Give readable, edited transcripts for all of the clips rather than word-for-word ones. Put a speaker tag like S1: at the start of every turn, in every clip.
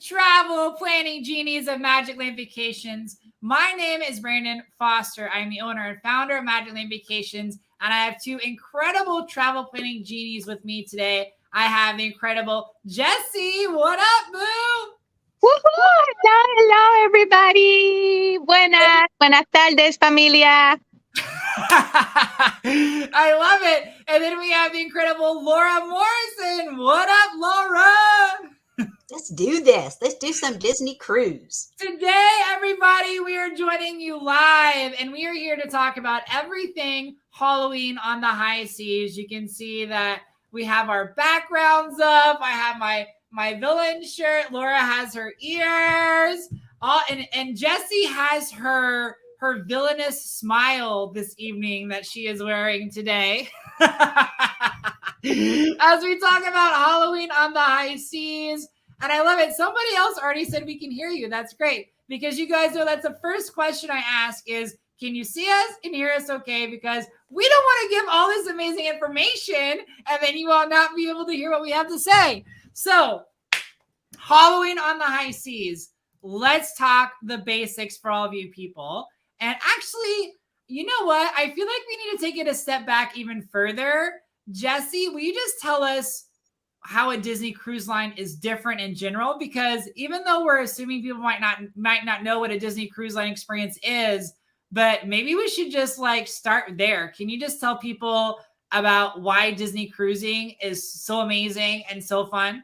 S1: travel planning genies of Magic Land Vacations. My name is Brandon Foster. I'm the owner and founder of Magic Land Vacations, and I have two incredible travel planning genies with me today. I have the incredible Jessie. What up, boo?
S2: Woohoo! Hello, everybody. Buenas tardes, familia.
S1: I love it. And then we have the incredible Laura Morrison. What up, Laura?
S3: Let's do this. Let's do some Disney cruise.
S1: Today, everybody, we are joining you live, and we are here to talk about everything Halloween on the high seas. You can see that we have our backgrounds up. I have my villain shirt. Laura has her ears. And Jessie has her villainous smile this evening that she is wearing today. As we talk about Halloween on the high seas. And I love it. Somebody else already said we can hear you. That's great. Because you guys know that's the first question I ask is, can you see us and hear us okay? Because we don't want to give all this amazing information and then you will not be able to hear what we have to say. So, Halloween on the high seas. Let's talk the basics for all of you people. And actually, you know what? I feel like we need to take it a step back even further. Jessie, will you just tell us how a Disney cruise line is different in general? Because even though we're assuming people might not know what a Disney cruise line experience is, but maybe we should just start there. Can you just tell people about why Disney cruising is so amazing and so fun?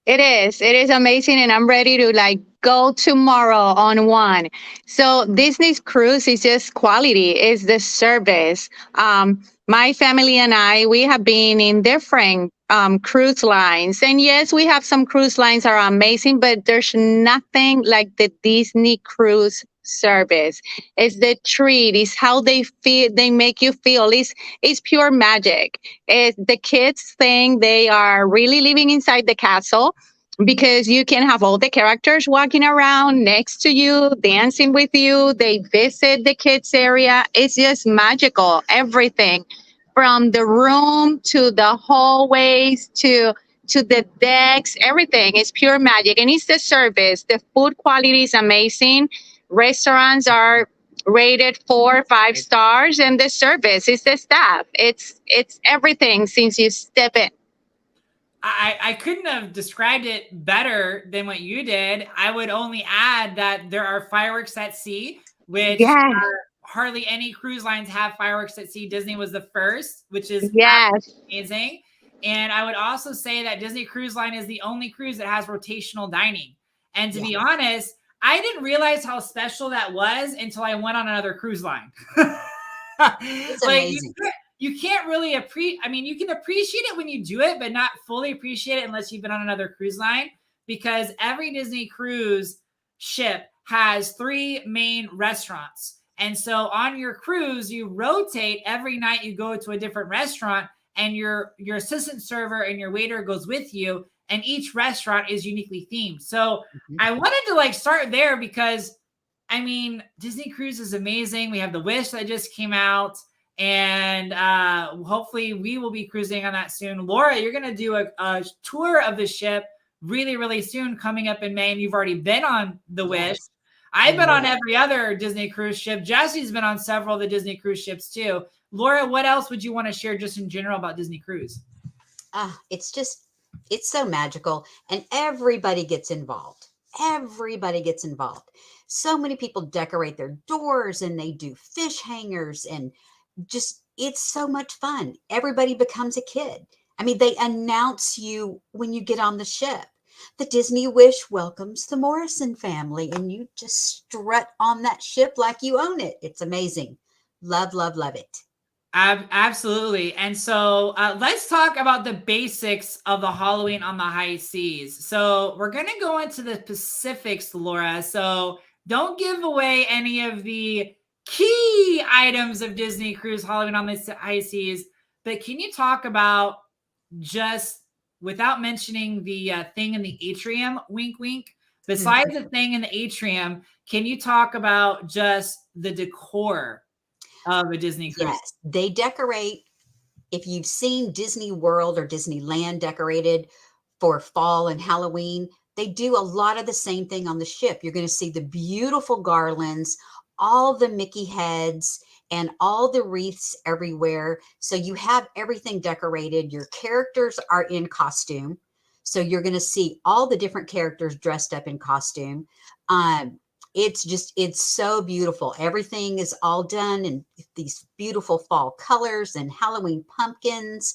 S2: It is amazing, and I'm ready to go tomorrow on one. So Disney's cruise is just quality, is the service. My family and I, we have been in different cruise lines, and yes, we have some cruise lines that are amazing, but there's nothing like the Disney cruise service. It's the treat, it's how they feel, they make you feel. It's pure magic. It's the kids think they are really living inside the castle because you can have all the characters walking around next to you, dancing with you. They visit the kids area. It's just magical. Everything from the room to the hallways to the decks, everything is pure magic. And it's the service. The food quality is amazing. Restaurants are rated 4 or 5 stars, and the service is the staff. It's everything since you step in.
S1: I couldn't have described it better than what you did. I would only add that there are fireworks at sea, which hardly any cruise lines have fireworks at sea. Disney was the first, which is amazing. And I would also say that Disney Cruise Line is the only cruise that has rotational dining. And to be honest, I didn't realize how special that was until I went on another cruise line.
S3: It's amazing.
S1: You can't really you can appreciate it when you do it, but not fully appreciate it unless you've been on another cruise line, because every Disney cruise ship has 3 main restaurants. And so on your cruise, you rotate every night. You go to a different restaurant, and your assistant server and your waiter goes with you. And each restaurant is uniquely themed. So I wanted to start there because, Disney Cruise is amazing. We have the Wish that just came out, and hopefully we will be cruising on that soon. Laura, you're going to do a tour of the ship really, really soon, coming up in May, and you've already been on the Wish. I've been on every other Disney cruise ship. Jessie's been on several of the Disney cruise ships too. Laura, what else would you want to share just in general about Disney Cruise?
S3: It's so magical, and everybody gets involved. Everybody gets involved. So many people decorate their doors, and they do fish hangers, and just, it's so much fun. Everybody becomes a kid. They announce you when you get on the ship. The Disney Wish welcomes the Morrison family, and you just strut on that ship like you own it. It's amazing. Love, love, love it.
S1: Absolutely. And so let's talk about the basics of the Halloween on the high seas. So we're going to go into the specifics, Laura. So don't give away any of the key items of Disney Cruise Halloween on the high seas, but can you talk about, just without mentioning the thing in the atrium, wink, wink, besides the thing in the atrium, can you talk about just the decor of a Disney cruise?
S3: Yes, they decorate. If you've seen Disney World or Disneyland decorated for fall and Halloween, they do a lot of the same thing on the ship. You're going to see the beautiful garlands, all the Mickey heads, and all the wreaths everywhere. So you have everything decorated. Your characters are in costume. So you're going to see all the different characters dressed up in costume. It's so beautiful. Everything is all done in these beautiful fall colors and Halloween pumpkins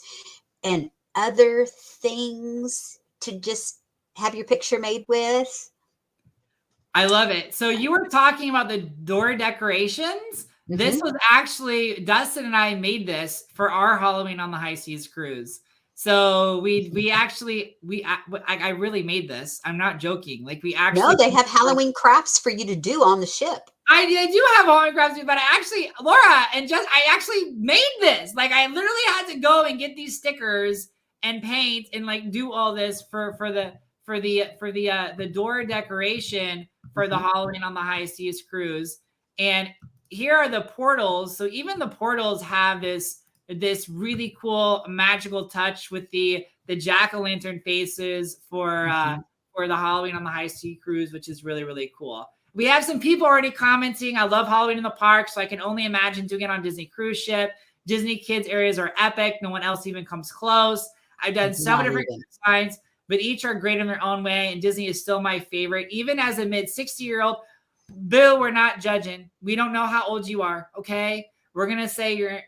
S3: and other things to just have your picture made with.
S1: I love it. So you were talking about the door decorations. This was actually Dustin and I made this for our Halloween on the High Seas cruise. So I really made this. I'm not joking. Like we actually
S3: No, they have Halloween crafts for you to do on the ship.
S1: I do have Halloween crafts, but Laura and I actually made this. Like I literally had to go and get these stickers and paint and like do all this for the door decoration for the Halloween on the High Seas cruise. And here are the portals. So even the portals have this really cool magical touch with the jack-o'-lantern faces for the Halloween on the High Sea cruise, which is really, really cool. We have some people already commenting. I love Halloween in the park, so I can only imagine doing it on Disney cruise ship. Disney kids areas are epic. No one else even comes close. I've done several different designs, but each are great in their own way. And Disney is still my favorite, even as a mid-60-year-old. Boo, we're not judging. We don't know how old you are. Okay, we're gonna say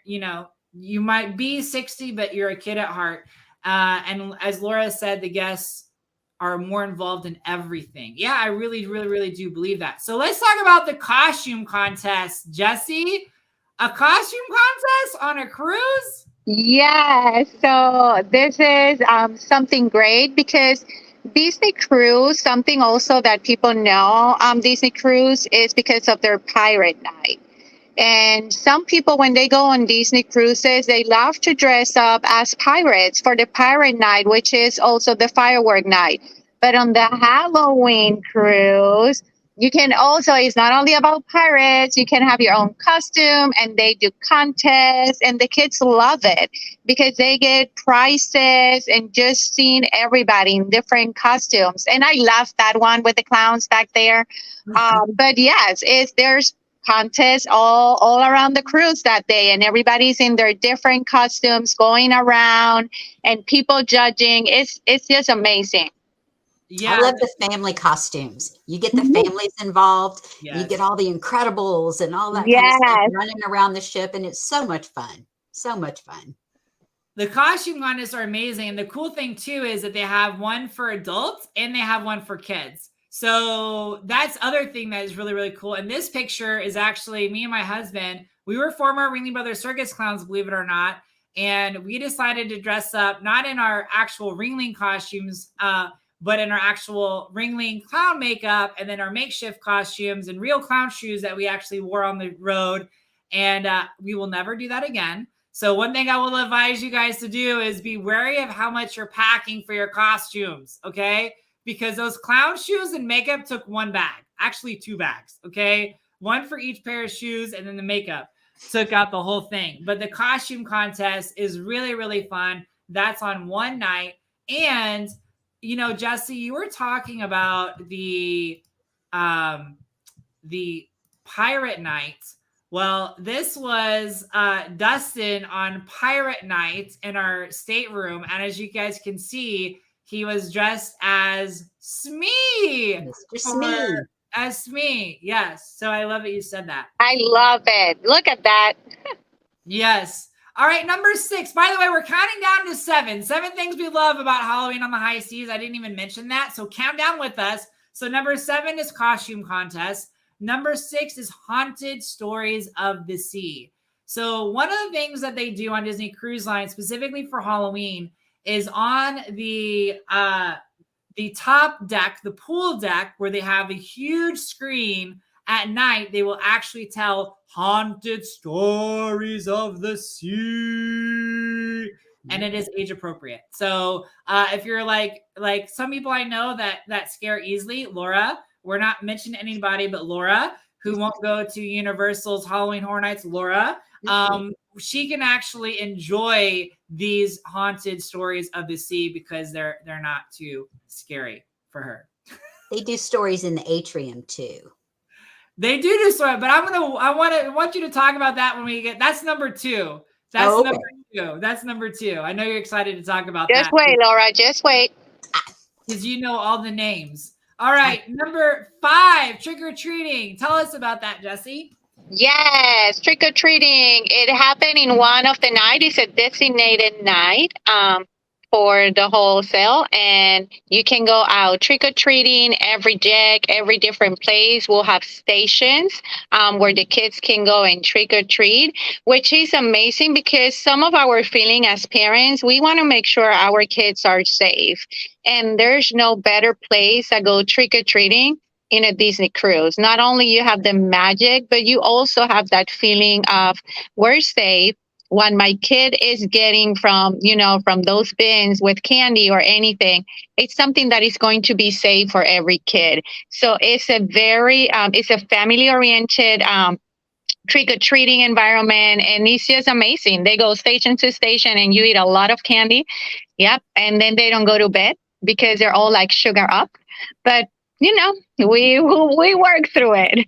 S1: you might be 60, but you're a kid at heart. And as Laura said, the guests are more involved in everything. Yeah, I really, really, really do believe that. So let's talk about the costume contest. Jesse, a costume contest on a cruise?
S2: Yeah, so this is something great because Disney Cruise, something also that people know, Disney Cruise is because of their pirate night. And some people, when they go on Disney cruises, they love to dress up as pirates for the pirate night, which is also the firework night. But on the Halloween cruise, you can also, it's not only about pirates, you can have your own costume and they do contests and the kids love it because they get prizes and just seeing everybody in different costumes. And I love that one with the clowns back there. But yes, there's contests all around the cruise that day and everybody's in their different costumes going around and people judging. It's just amazing.
S1: Yeah,
S3: I love the family costumes. You get the families involved.
S1: Yes.
S3: You get all the Incredibles and all that kind of stuff running around the ship, and it's so much fun. So much fun.
S1: The costume contests are amazing. And the cool thing too is that they have one for adults and they have one for kids. So that's other thing that is really, really cool. And this picture is actually me and my husband. We were former Ringling Brothers circus clowns, believe it or not. And we decided to dress up, not in our actual Ringling costumes, but in our actual Ringling clown makeup and then our makeshift costumes and real clown shoes that we actually wore on the road. And we will never do that again. So one thing I will advise you guys to do is be wary of how much you're packing for your costumes, okay? Because those clown shoes and makeup took one bag, actually 2 bags, okay? One for each pair of shoes and then the makeup took out the whole thing. But the costume contest is really, really fun. That's on one night. And Jesse, you were talking about the pirate night. Well, this was Dustin on pirate night in our stateroom. And as you guys can see, he was dressed as Smee.
S3: Mr. Smee.
S1: As Smee, yes. So I love that you said that.
S2: I love it. Look at that.
S1: Yes. All right, number 6. By the way, we're counting down to 7. 7 things we love about Halloween on the High Seas. I didn't even mention that, so count down with us. So number 7 is costume contest. Number 6 is haunted stories of the sea. So one of the things that they do on Disney Cruise Line, specifically for Halloween, is on the top deck, the pool deck, where they have a huge screen. At night, they will actually tell haunted stories of the sea, and it is age appropriate. So if you're like some people I know that scare easily, Laura, we're not mentioning anybody but Laura, who won't go to Universal's Halloween Horror Nights. Laura, she can actually enjoy these haunted stories of the sea because they're not too scary. for her.
S3: They do stories in the atrium too.
S1: They do story, but I want you to talk about that when we get. That's number 2. That's
S3: okay.
S1: number 2. That's number 2. I know you're excited to talk about
S2: Just
S1: that.
S2: wait, Laura. Just wait.
S1: Because you know all the names. All right, number 5, trick or treating. Tell us about that, Jesse.
S2: Yes, trick or treating. It happened in one of the night. It's a designated night for the wholesale, and you can go out trick or treating. Every deck, every different place will have stations where the kids can go and trick or treat, which is amazing because some of our feeling as parents, we want to make sure our kids are safe, and there's no better place to go trick or treating in a Disney cruise. Not only you have the magic, but you also have that feeling of we're safe. What my kid is getting from, from those bins with candy or anything, it's something that is going to be safe for every kid. So it's a very, it's a family oriented, trick-or-treating environment, and it's just amazing. They go station to station and you eat a lot of candy. Yep. And then they don't go to bed because they're all like sugar up. But we work through it.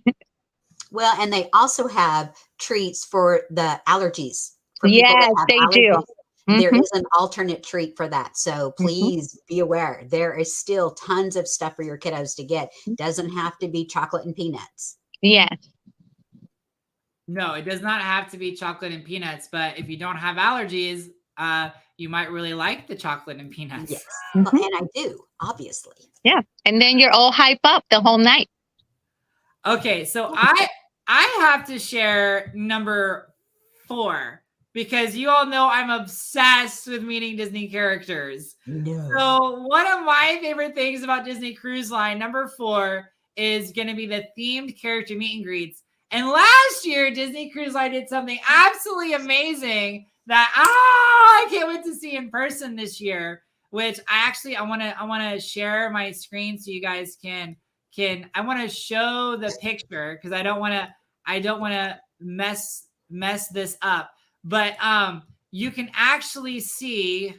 S3: Well, and they also have treats for the allergies. For
S2: yes, they do.
S3: There is an alternate treat for that. So please be aware. There is still tons of stuff for your kiddos to get. Doesn't have to be chocolate and peanuts.
S2: Yes.
S1: No, it does not have to be chocolate and peanuts. But if you don't have allergies, you might really like the chocolate and peanuts.
S3: Yes. And I do, obviously.
S2: Yeah. And then you're all hype up the whole night.
S1: Okay. So I have to share number 4 because you all know I'm obsessed with meeting Disney characters.
S3: No.
S1: So one of my favorite things about Disney Cruise Line, number 4, is going to be the themed character meet and greets. And last year, Disney Cruise Line did something absolutely amazing that I can't wait to see in person this year. Which I want to share my screen so you guys can I want to show the picture because I don't want to mess this up. But you can actually see.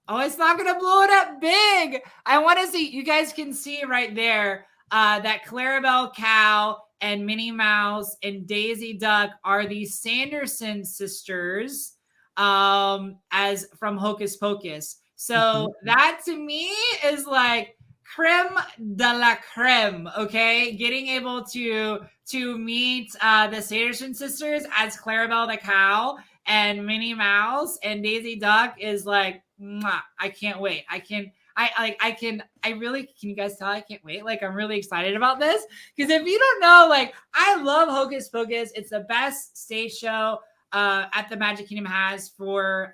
S1: Oh, it's not going to blow it up big. I want to see. You guys can see right there that Clarabelle Cow and Minnie Mouse and Daisy Duck are the Sanderson sisters as from Hocus Pocus. So that to me is like creme de la creme, okay? Getting able to meet the Sanderson sisters as Clarabelle the Cow and Minnie Mouse and Daisy Duck is like, mwah, I can't wait. Can you guys tell I can't wait? Like, I'm really excited about this because if you don't know, like, I love Hocus Pocus. It's the best stage show at the Magic Kingdom has for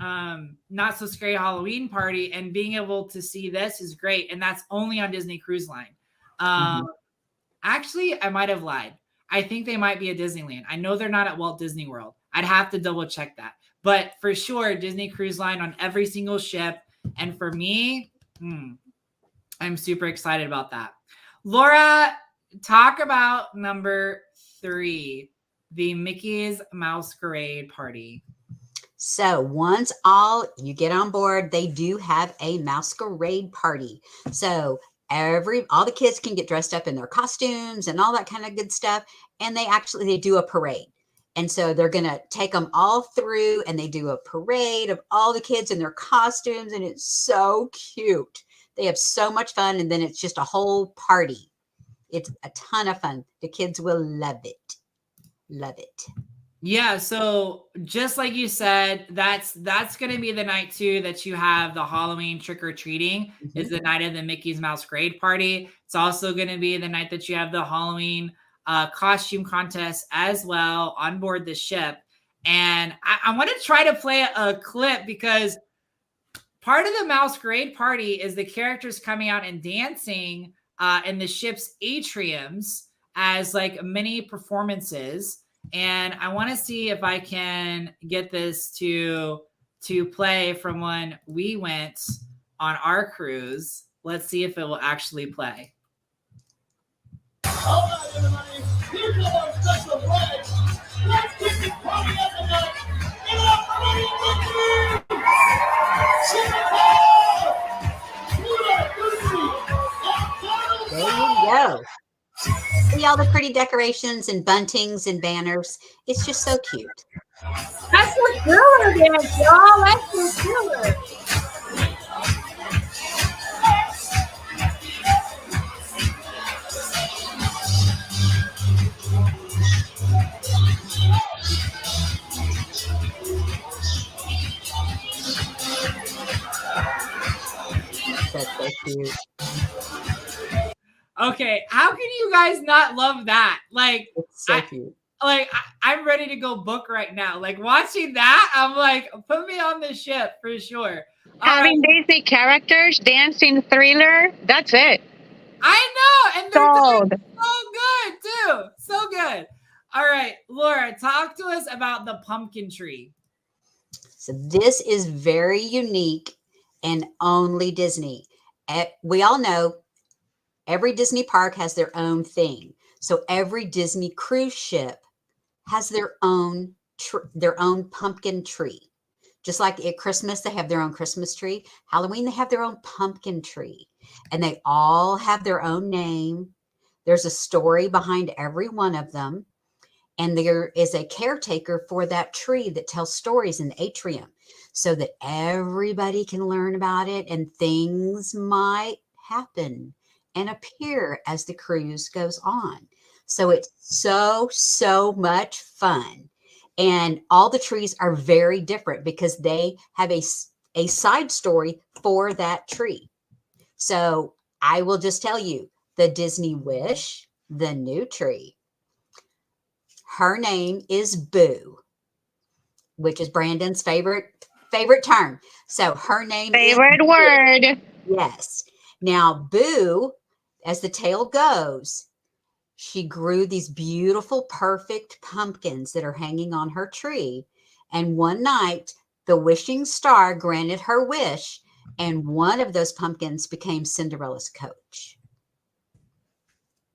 S1: Not So Scary Halloween Party, and being able to see this is great. And that's only on Disney Cruise Line. Actually, I might have lied. I think they might be at Disneyland. I know they're not at Walt Disney World. I'd have to double check that. But for sure, Disney Cruise Line on every single ship. And for me, I'm super excited about that. Laura, talk about number 3, the Mickey's Masquerade Party.
S3: So once you get on board, they do have a masquerade party. So all the kids can get dressed up in their costumes and all that kind of good stuff. And they do a parade. And so they're going to take them all through and they do a parade of all the kids in their costumes. And it's so cute. They have so much fun. And then it's just a whole party. It's a ton of fun. The kids will love it. Love it.
S1: Yeah, so just like you said, that's going to be the night too that you have the Halloween trick-or-treating is the night of the Mickey's Masquerade Party. It's also going to be the night that you have the Halloween costume contest as well on board the ship. And I want to try to play a clip because part of the Masquerade Party is the characters coming out and dancing in the ship's atriums as like mini performances. And I want to see if I can get this to play from when we went on our cruise. Let's see if it will actually play.
S4: All right, everybody. Here's our special pledge. Let's get this party up tonight. Give it up for Mickey!
S3: go. See all the pretty decorations and buntings and banners. It's just so cute.
S1: That's the thriller dance, y'all. That's the thriller.
S3: That's so cute.
S1: Okay, how can you guys not love that? Like,
S3: It's so cute.
S1: I'm ready to go book right now. Like watching that, I'm like, put me on the ship for sure.
S2: Having Disney characters, dancing thriller, that's it.
S1: I know, and they're
S2: Sold.
S1: doing so good too, so good. All right, Laura, talk to us about the pumpkin tree.
S3: So this is very unique and only Disney. We all know every Disney park has their own thing. So every Disney cruise ship has their own pumpkin tree. Just like at Christmas, they have their own Christmas tree. Halloween, they have their own pumpkin tree. And they all have their own name. There's a story behind every one of them. And there is a caretaker for that tree that tells stories in the atrium so that everybody can learn about it and things might happen and appear as the cruise goes on. So it's so much fun. And all the trees are very different because they have a side story for that tree. So I will just tell you, the Disney Wish, the new tree, her name is Boo, which is Brandon's favorite term. So her name
S2: Favorite
S3: is
S2: word.
S3: Yes. Now, Boo, as the tale goes, she grew these beautiful, perfect pumpkins that are hanging on her tree. And one night, the wishing star granted her wish, and one of those pumpkins became Cinderella's coach.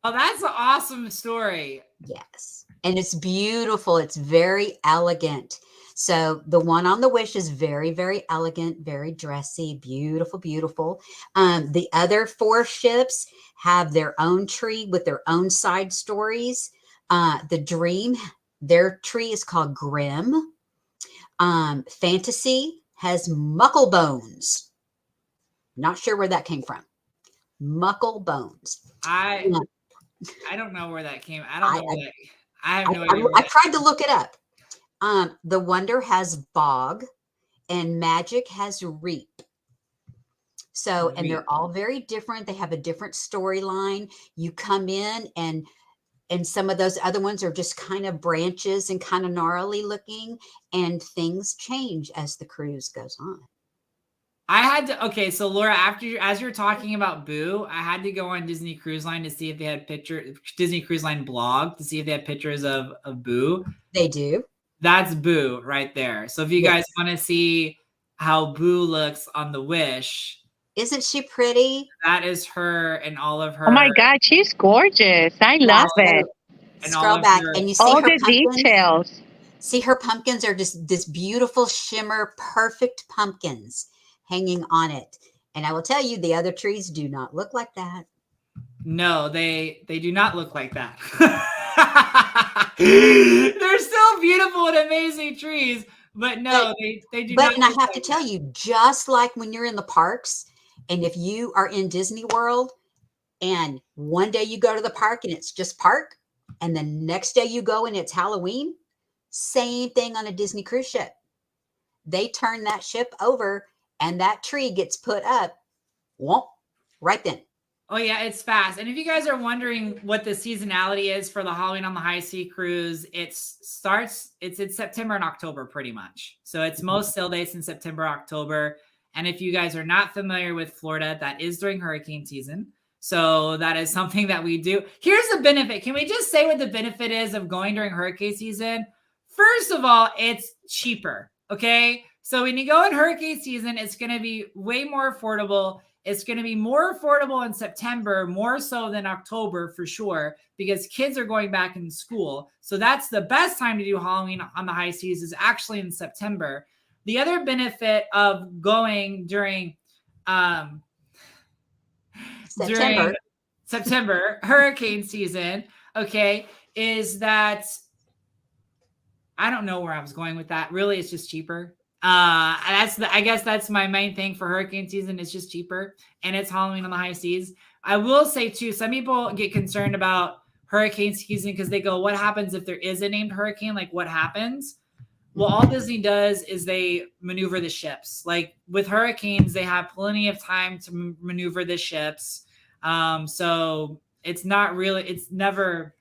S1: Oh, that's an awesome story.
S3: Yes. And it's beautiful. It's very elegant. So the one on the Wish is very, very elegant, very dressy, beautiful, beautiful. The other 4 ships have their own tree with their own side stories. The Dream, their tree is called Grim. Fantasy has Muckle Bones. Not sure where that came from. Muckle Bones.
S1: I don't know where that came. I don't know. I have no idea.
S3: I tried to look it up. The Wonder has Bog, and Magic has Reap. So, and they're all very different. They have a different storyline. You come in and some of those other ones are just kind of branches and kind of gnarly looking, and things change as the cruise goes on.
S1: I had to, okay, so Laura, as you're talking about Boo, I had to go on Disney Cruise Line to see if they had Disney Cruise Line blog to see if they had pictures of Boo.
S3: They do.
S1: That's Boo right there. So if you guys want to see how Boo looks on the Wish.
S3: Isn't she pretty?
S1: That is her and all of her.
S2: Oh my God, she's gorgeous. I love it.
S1: And
S3: Scroll back and you see
S2: all
S3: her
S2: the
S3: pumpkins.
S2: details.
S3: See, her pumpkins are just this beautiful shimmer, perfect pumpkins hanging on it. And I will tell you, the other trees do not look like that.
S1: No, they do not look like that. They're still beautiful and amazing trees, but no, they do not.
S3: But I have to tell you, just like when you're in the parks, and if you are in Disney World, and one day you go to the park and it's just park, and the next day you go and it's Halloween, same thing on a Disney cruise ship. They turn that ship over and that tree gets put up, right then.
S1: Oh yeah, it's fast. And if you guys are wondering what the seasonality is for the Halloween on the High Sea cruise, it's in September and October pretty much. So it's most sail dates in September, October. And if you guys are not familiar with Florida, that is during hurricane season. So that is something that we do. Here's the benefit. Can we just say what the benefit is of going during hurricane season? First of all, it's cheaper. Okay. So when you go in hurricane season, it's going to be way more affordable. It's going to be more affordable in September, more so than October for sure, because kids are going back in school. So that's the best time to do Halloween on the high seas is actually in September. The other benefit of going during September, hurricane season, okay, is that I don't know where I was going with that. Really, it's just cheaper. I guess that's my main thing for hurricane season. It's just cheaper, and it's Halloween on the high seas. I will say too, some people get concerned about hurricane season because they go, "What happens if there is a named hurricane? Like, what happens?" Well, all Disney does is they maneuver the ships. Like with hurricanes, they have plenty of time to maneuver the ships. So it's not really, it's never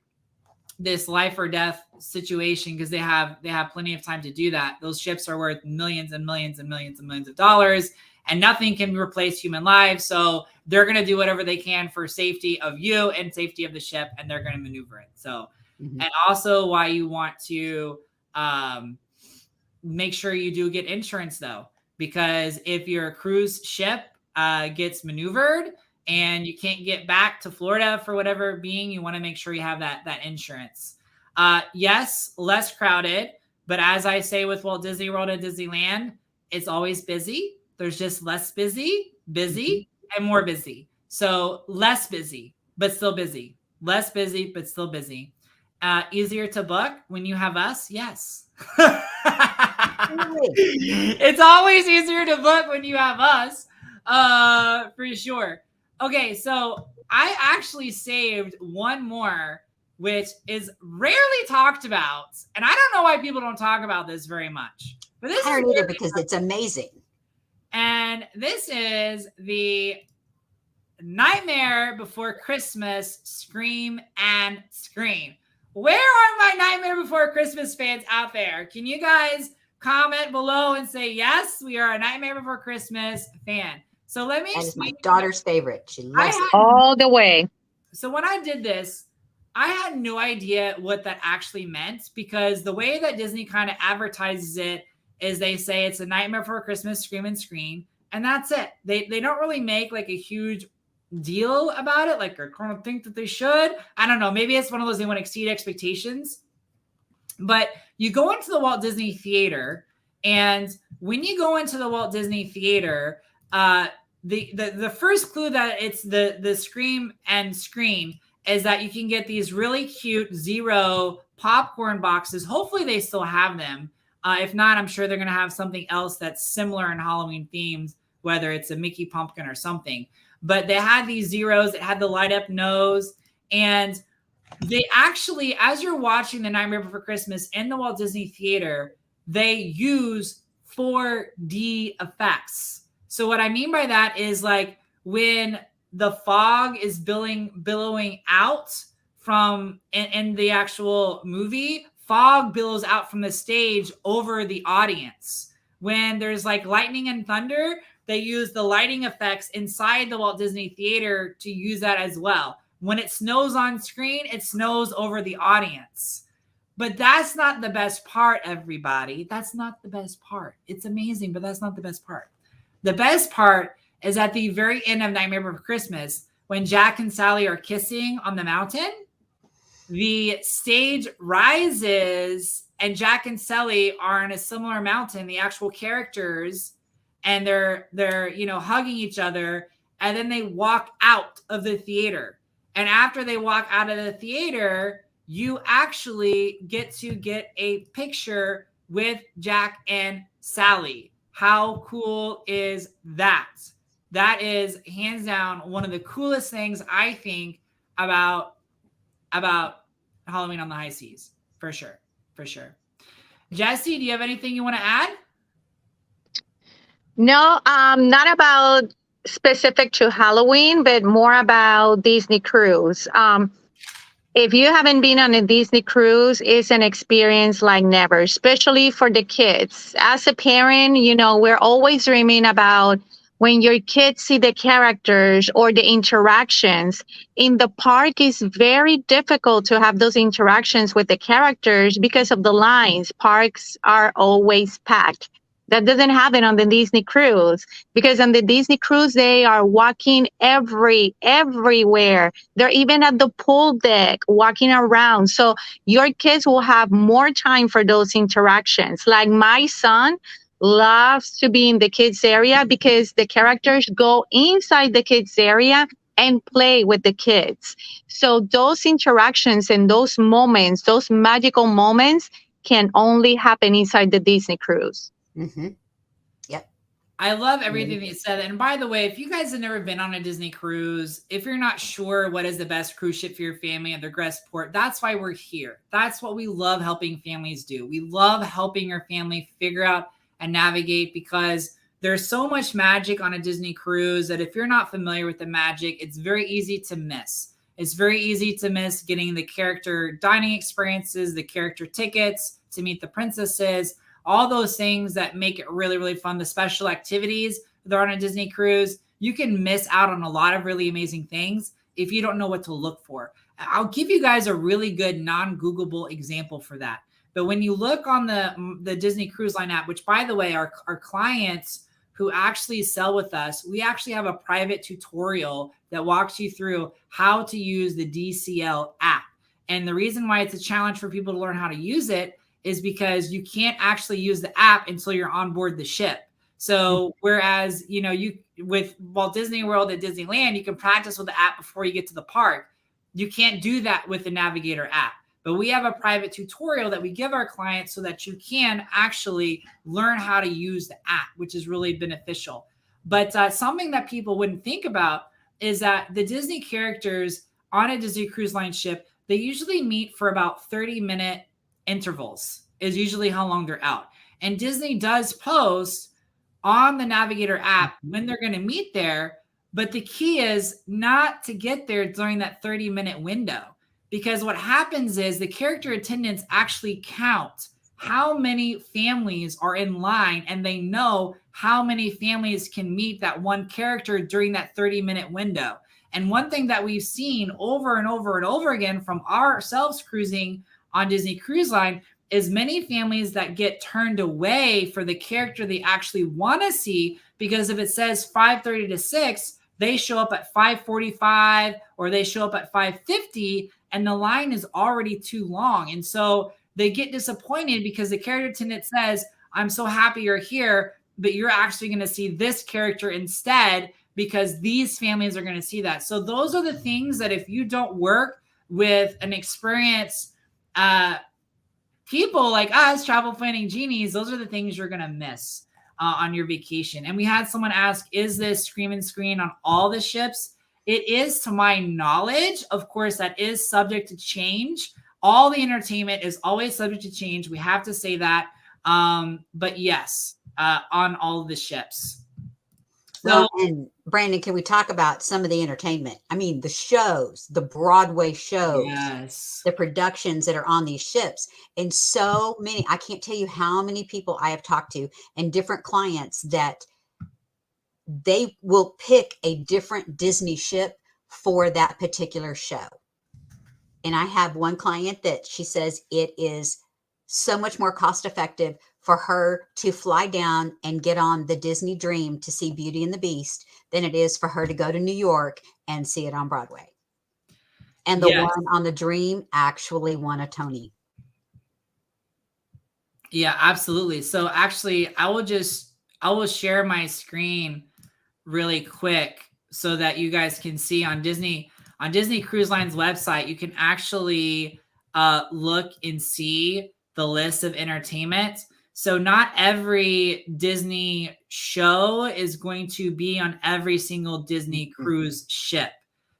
S1: this life or death situation because they have plenty of time to do that. Those ships are worth millions and millions and millions and millions of dollars, and nothing can replace human lives. So they're going to do whatever they can for safety of you and safety of the ship, and they're going to maneuver it. So, and also why you want to make sure you do get insurance though, because if your cruise ship gets maneuvered and you can't get back to Florida for whatever being, you want to make sure you have that insurance. Yes, less crowded, but as I say with Walt Disney World and Disneyland, it's always busy. There's just less busy, and more busy. So less busy, but still busy. Less busy, but still busy. Easier to book when you have us? Yes. It's always easier to book when you have us, for sure. Okay, so I actually saved one more, which is rarely talked about, and I don't know why people don't talk about this very much. But this
S3: I don't either because it's amazing.
S1: And this is the Nightmare Before Christmas Scream and Scream. Where are my Nightmare Before Christmas fans out there? Can you guys comment below and say, yes, we are a Nightmare Before Christmas fan. So let me
S3: That is my
S1: explain.
S3: daughter's favorite. She loves it.
S2: All the way.
S1: So when I did this, I had no idea what that actually meant, because the way that Disney kind of advertises it is they say it's a Nightmare Before Christmas Scream and Scream, and that's it. They don't really make like a huge deal about it. Like I kind of think that they should. I don't know. Maybe it's one of those they want to exceed expectations. But you go into the Walt Disney Theater, and when you go into the Walt Disney Theater, the first clue that it's the Scream and Scream is that you can get these really cute Zero popcorn boxes. Hopefully they still have them. If not, I'm sure they're going to have something else that's similar in Halloween themes, whether it's a Mickey pumpkin or something. But they had these Zeros. It had the light up nose. And they actually, as you're watching The Nightmare Before Christmas in the Walt Disney Theater, they use 4D effects. So what I mean by that is like when the fog is billowing out from in the actual movie, fog billows out from the stage over the audience. When there's like lightning and thunder, they use the lighting effects inside the Walt Disney Theater to use that as well. When it snows on screen, it snows over the audience. But that's not the best part, everybody. That's not the best part. It's amazing, but that's not the best part. The best part is at the very end of Nightmare Before Christmas, when Jack and Sally are kissing on the mountain, the stage rises and Jack and Sally are on a similar mountain, the actual characters, and they're hugging each other, and then they walk out of the theater. And after they walk out of the theater, you actually get to get a picture with Jack and Sally. How cool is that? That is hands down one of the coolest things I think about Halloween on the High Seas, for sure. Jesse, do you have anything you want to add?
S2: No, not about specific to Halloween, but more about Disney Cruise. If you haven't been on a Disney cruise, it's an experience like never, especially for the kids. As a parent, we're always dreaming about when your kids see the characters or the interactions. In the park, it's very difficult to have those interactions with the characters because of the lines. Parks are always packed. That doesn't happen on the Disney cruise, because on the Disney cruise, they are walking everywhere. They're even at the pool deck walking around. So your kids will have more time for those interactions. Like my son loves to be in the kids area because the characters go inside the kids area and play with the kids. So those interactions and those moments, those magical moments, can only happen inside the Disney cruise.
S3: Mm-hmm. Yep.
S1: I love everything that you said. And by the way, if you guys have never been on a Disney cruise, if you're not sure what is the best cruise ship for your family at the Gressport, that's why we're here. That's what we love helping families do. We love helping your family figure out and navigate, because there's so much magic on a Disney cruise that if you're not familiar with the magic, it's very easy to miss. It's very easy to miss getting the character dining experiences, the character tickets to meet the princesses, all those things that make it really, really fun. The special activities that are on a Disney cruise, you can miss out on a lot of really amazing things if you don't know what to look for. I'll give you guys a really good non-Googleable example for that. But when you look on the Disney Cruise Line app, which by the way, our clients who actually sell with us, we actually have a private tutorial that walks you through how to use the DCL app. And the reason why it's a challenge for people to learn how to use it is because you can't actually use the app until you're on board the ship. So whereas, you with Walt Disney World at Disneyland, you can practice with the app before you get to the park. You can't do that with the Navigator app. But we have a private tutorial that we give our clients so that you can actually learn how to use the app, which is really beneficial. But something that people wouldn't think about is that the Disney characters on a Disney Cruise Line ship, they usually meet for about 30-minute intervals is usually how long they're out. And Disney does post on the Navigator app when they're going to meet there. But the key is not to get there during that 30-minute window, because what happens is the character attendants actually count how many families are in line, and they know how many families can meet that one character during that 30-minute window. And one thing that we've seen over and over and over again from ourselves cruising on Disney Cruise Line is many families that get turned away for the character they actually want to see, because if it says 5:30 to 6, they show up at 5:45 or they show up at 5:50 and the line is already too long. And so they get disappointed because the character attendant says, I'm so happy you're here, but you're actually going to see this character instead because these families are going to see that. So those are the things that if you don't work with an experienced people like us, travel planning genies, those are the things you're going to miss on your vacation. And we had someone ask, is this Scream and Screen on all the ships? It is, to my knowledge. Of course, that is subject to change. All the entertainment is always subject to change. We have to say that. But yes, on all of the ships.
S3: Well, and Brandon, can we talk about some of the entertainment? I mean, the shows, the Broadway shows,
S1: yes,
S3: the productions that are on these ships, and so many. I can't tell you how many people I have talked to and different clients that they will pick a different Disney ship for that particular show. And I have one client that she says it is so much more cost effective for her to fly down and get on the Disney Dream to see Beauty and the Beast than it is for her to go to New York and see it on Broadway. And the one on the Dream actually won a Tony.
S1: Yeah, absolutely. So actually, I will share my screen really quick so that you guys can see on Disney Cruise Line's website. You can actually look and see the list of entertainment. So not every Disney show is going to be on every single Disney cruise ship.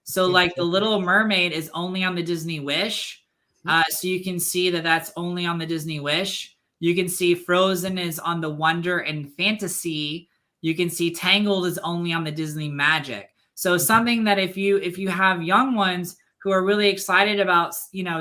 S1: So like the Little Mermaid is only on the Disney Wish. So you can see that that's only on the Disney Wish. You can see Frozen is on the Wonder and Fantasy. You can see Tangled is only on the Disney Magic. So something that if you have young ones who are really excited about,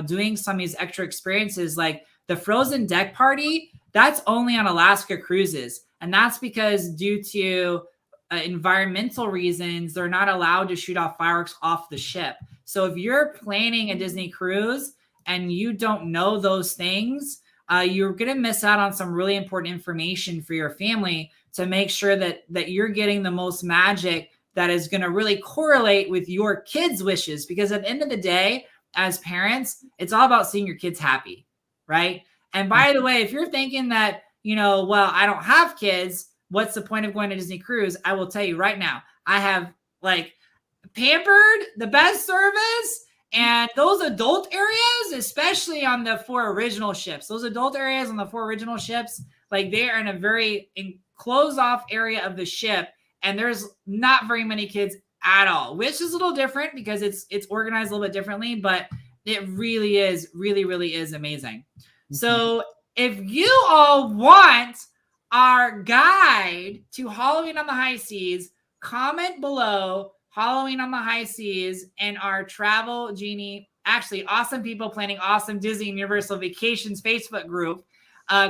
S1: doing some of these extra experiences, like the Frozen deck party, that's only on Alaska cruises. And that's because due to environmental reasons, they're not allowed to shoot off fireworks off the ship. So if you're planning a Disney cruise and you don't know those things, you're going to miss out on some really important information for your family to make sure that you're getting the most magic that is going to really correlate with your kids' wishes. Because at the end of the day, as parents, it's all about seeing your kids happy, right? And by the way, if you're thinking that, well, I don't have kids, what's the point of going to Disney Cruise? I will tell you right now, I have pampered, the best service. And those adult areas, especially on the 4 original ships, those adult areas on the 4 original ships, like they are in a very closed off area of the ship. And there's not very many kids at all, which is a little different because it's organized a little bit differently, but it really is amazing. So if you all want our guide to Halloween on the High Seas, comment below Halloween on the High Seas and our Travel Genie, actually awesome people planning awesome Disney and Universal Vacations Facebook group.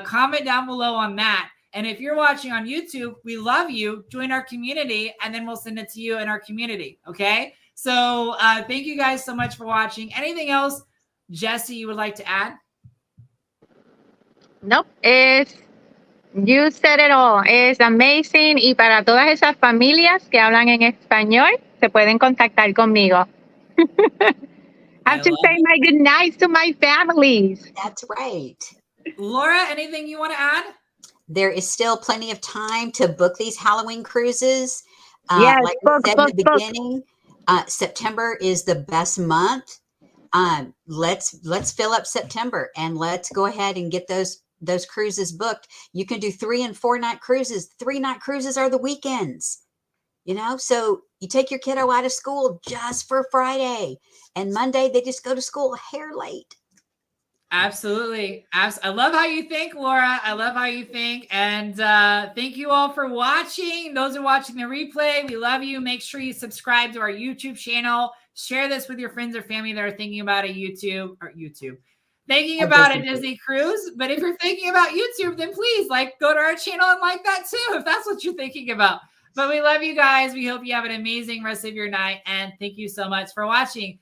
S1: Comment down below on that. And if you're watching on YouTube, we love you. Join our community, and then we'll send it to you in our community. Okay. So thank you guys so much for watching. Anything else, Jesse, you would like to add?
S2: Nope. You said it all. Es amazing. Y para todas esas familias que hablan en español, se pueden contactar conmigo. I have to say my good nights to my families.
S3: That's right.
S1: Laura, anything you want to add?
S3: There is still plenty of time to book these Halloween cruises.
S2: Yes,
S3: like
S2: book,
S3: I said
S2: book,
S3: in the
S2: book.
S3: beginning, September is the best month. Let's fill up September and let's go ahead and get those cruises booked. You can do 3 and 4 night cruises. 3 night cruises are the weekends, so you take your kiddo out of school just for Friday, and Monday they just go to school a hair late.
S1: Absolutely. I love how you think, Laura. I love how you think. And thank you all for watching. Those who are watching the replay, we love you. Make sure you subscribe to our YouTube channel. Share this with your friends or family that are thinking about thinking about a Disney cruise. But if you're thinking about YouTube, then please go to our channel and like that too, if that's what you're thinking about. But we love you guys. We hope you have an amazing rest of your night. And thank you so much for watching.